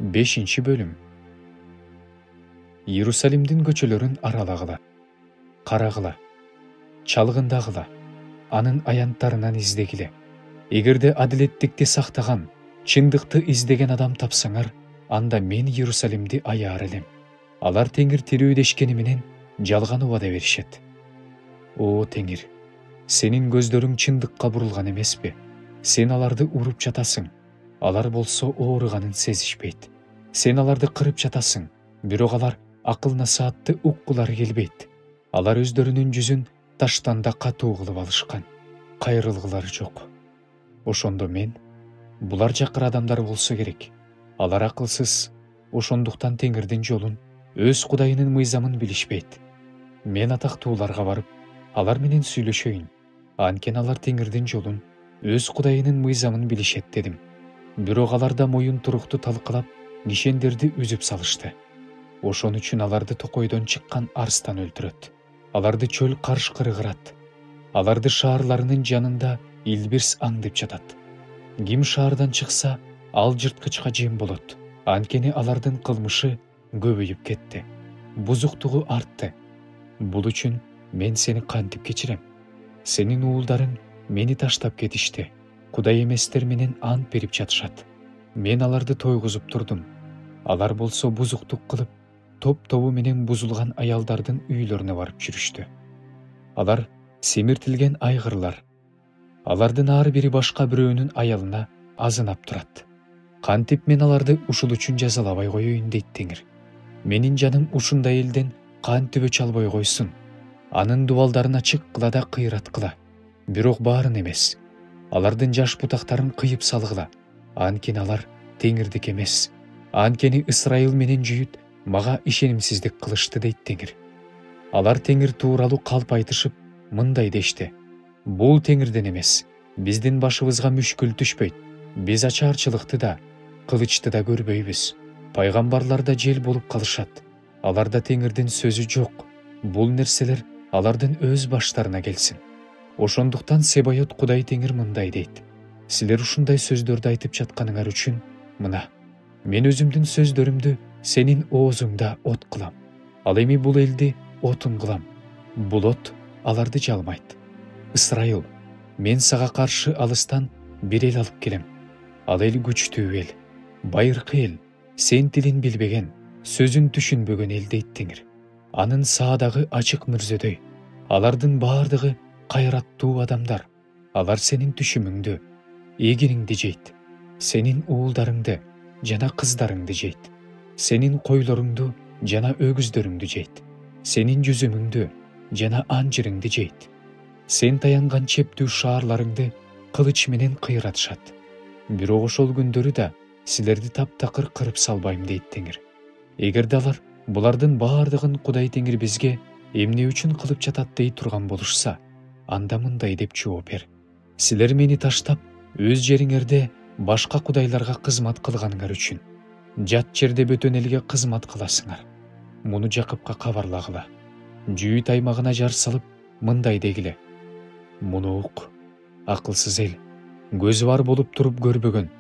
5 bölüm. Иерусалимдин көчөлөрүн аралагыла, карагыла, чалгындагыла, анын аянттарынан издегиле. Эгерде адилеттикти сактаган, чындыкты издеген адам тапсаңар, анда мен Иерусалимди аяар элем. Алар Теңир тирүү дешкени менен жалган убада беришет. О Теңир, сенин көздөрүң чындыкка бурулган эмеспи? Сен аларды уруп жатасың. Алар болсо ооруганын сезишпейт. Сен аларды кырып жатасың, бирок алар акыл насаатты уккулары келбейт. Алар өздөрүнүн жүзүн таштан да катуу кылып алышкан. Кайрылгылары жок. Ошондо мен, булар жакыр адамдар болсо керек. Алар акылсыз, ошондуктан Теңирдин жолун, өз Кудайынын мыйзамын билишпейт. Мен атактууларга барып, алар менен сүйлөшөйүн. Анткени алар Теңирдин жолун, өз Кудайынын мыйзамын билишет дедим. Бирок алар да моюн турукту талкалап, кишендерди үзүп салышты. Ошон үчүн аларды токойдон чыккан арстан өлтүрөт. Аларды чөл карышкыры кырат. Аларды шаарларынын жанында илбирс аң деп жатат. Ким шаардан чыкса, ал жырткычка жем болот. Анткени алардын кылмышы көбөйүп кетти. Бузуктугу артты. Бул үчүн мен сени кантип кечирем? Сенин уулдарың мени таштап кетишти. Кудай эместер менен ант берип жатышат. Мен аларды тойгузуп турдум. Алар болсо бузуктук кылып, топ-тобу менен бузулган аялдардын үйлөрүнө барып жүрүштү. Алар семиртилген айгырлар. Алардын ар бири башка бирөөнүн аялына азынап турат. Кантип мен аларды ушул үчүн жазалабай коеюн дейт Теңир. Менин жаным ушундай элден кантип өч албай койсун. Анын дубалдарын ачык кыла да кыйраткыла. Бирок баарын эмес. Алардын жаш бутактарын кыйып салгыла. Анткени алар Теңирдики эмес. Анткени Ысрайыл менен жүйүт мага ишенимсиздик кылышты дейт Теңир. Алар Теңир тууралуу калп айтышып, мындай дешти. Бул Теңирден эмес. Биздин башыбызга мүшкүл түшпөйт. Биз ачаарчылыкты да, кылычты да көрбөйбүз. Пайгамбарлар да жел болуп калышат. Аларда Теңирдин сөзү жок. Бул нерселер алардын өз баштарына келсин. Ошондуктан Себайот Кудай Теңир мындай дейт. Силер ушундай сөздөрдү айтып жатканыңар үчүн мына, мен өзүмдүн сөздөрүмдү сенин оозуңда от кылам. Ал эми бул элди отун кылам. Бул от аларды жалмайт. Ысрайыл, мен сага каршы алыстан бир эл алып келем. Ал эл күчтүү эл, байыркы эл, сен тилин билбеген, сөзүн түшүнбөгөн эл дейт Теңир. Анын саадагы ачык мүрзөдөй. Алардын баардыгы кайраттуу адамдар. Алар сенин түшүмүңдү, эгириңди жейт. Сенин уулдарыңды жана кыздарыңды жейт. Сенин койлоруңду жана өгүздөрүңдү жейт. Сенин жүзүмүңдү жана анжырыңды жейт. Сен таянган чептүү шаарларыңды кылыч менен кыйратышат. Бирок ошол күндөрү да силерди таптакыр кырып салбайм дейт Теңир. Эгерде алар булардын баардыгын Кудай Теңир бизге эмне үчүн кылып жатат дей турган болушса, анда мындай деп жооп бер. Силер мени таштап, өз жериңерде башка кудайларга кызмат кылганыңар үчүн жат жерде бөтөн элге кызмат кыласыңар. Муну Жакыпка кабарлагыла. Жүйүт аймагына жар салып, мындай дегиле. Муну ук, акылсыз эл, көзү бар болуп туруп көрбөгөн,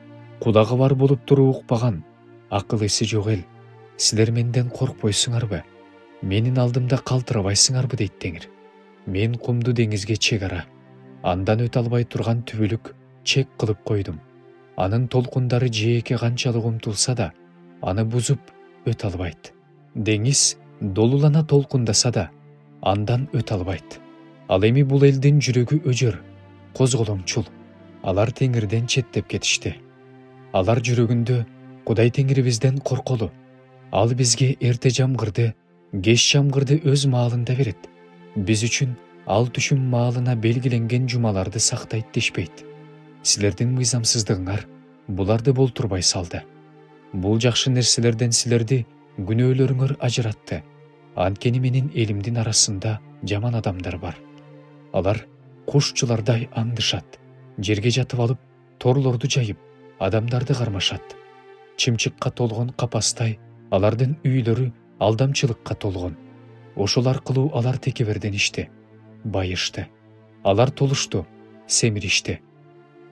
кулагы бар болуп туруп укпаган, акыл эси жок эл. Силер менден коркпойсуңарбы? Менин алдымда калтырабайсыңарбы дейт Теңир. Мен кумду деңизге чек ара, андан өтө албай турган түбөлүк чек кылып койдум. Анын толкундары жээкке канчалык умтулса да, аны бузуп өтө албайт. Деңиз долулана толкундаса да, андан өтө албайт. Ал эми бул элдин жүрөгү өжөр, козголоңчул. Алар Теңирден четтеп кетишти. Алар жүрөгүндө Кудай Теңирибизден корколу. Ал бизге эрте жамгырды, кеч жамгырды өз маалында берет. Биз үчүн ал түшүм маалына белгиленген жумаларды сактайт дешпейт. Силердин мыйзамсыздыгыңар буларды болтурбай салды. Бул жакшы нерселерден силерди күнөөлөрүңөр ажыратты. Анткени менин элимдин арасында жаман адамдар бар. Алар кушчулардай аңдышат. Жерге жатып алып, торлорду жайып, адамдарды кармашат. Чымчыкка толгон капастай алардын үйлөрү алдамчылыкка толгон. Ошол аркылуу алар текеберденишти, байышты. Алар толушту, семиришти.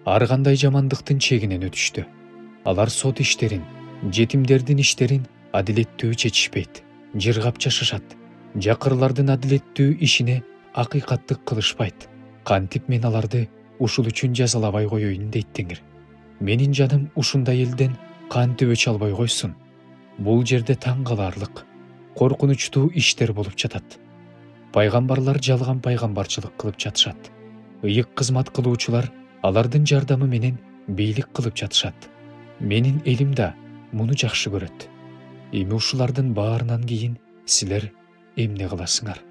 Ар кандай жамандыктын чегинен өтүштү. Алар сот иштерин, жетимдердин иштерин адилеттүү чечишпейт, жыргап жашашат. Жакырлардын адилеттүү ишине акыйкаттык кылышпайт. Кантип мен аларды ушул үчүн жазалабай коеюн дейт Теңир. Менин жаным ушундай элден кантип өч албай койсун. Бул жерде таң каларлык, коркунучтуу иштер болуп жатат. Пайгамбарлар жалган пайгамбарчылык кылып жатышат. Ыйык кызмат кылуучулар алардын жардамы менен бийлик кылып жатышат. Менин элим да муну жакшы көрөт. Эми ушулардын баарынан кийин силер эмне кыласыңар?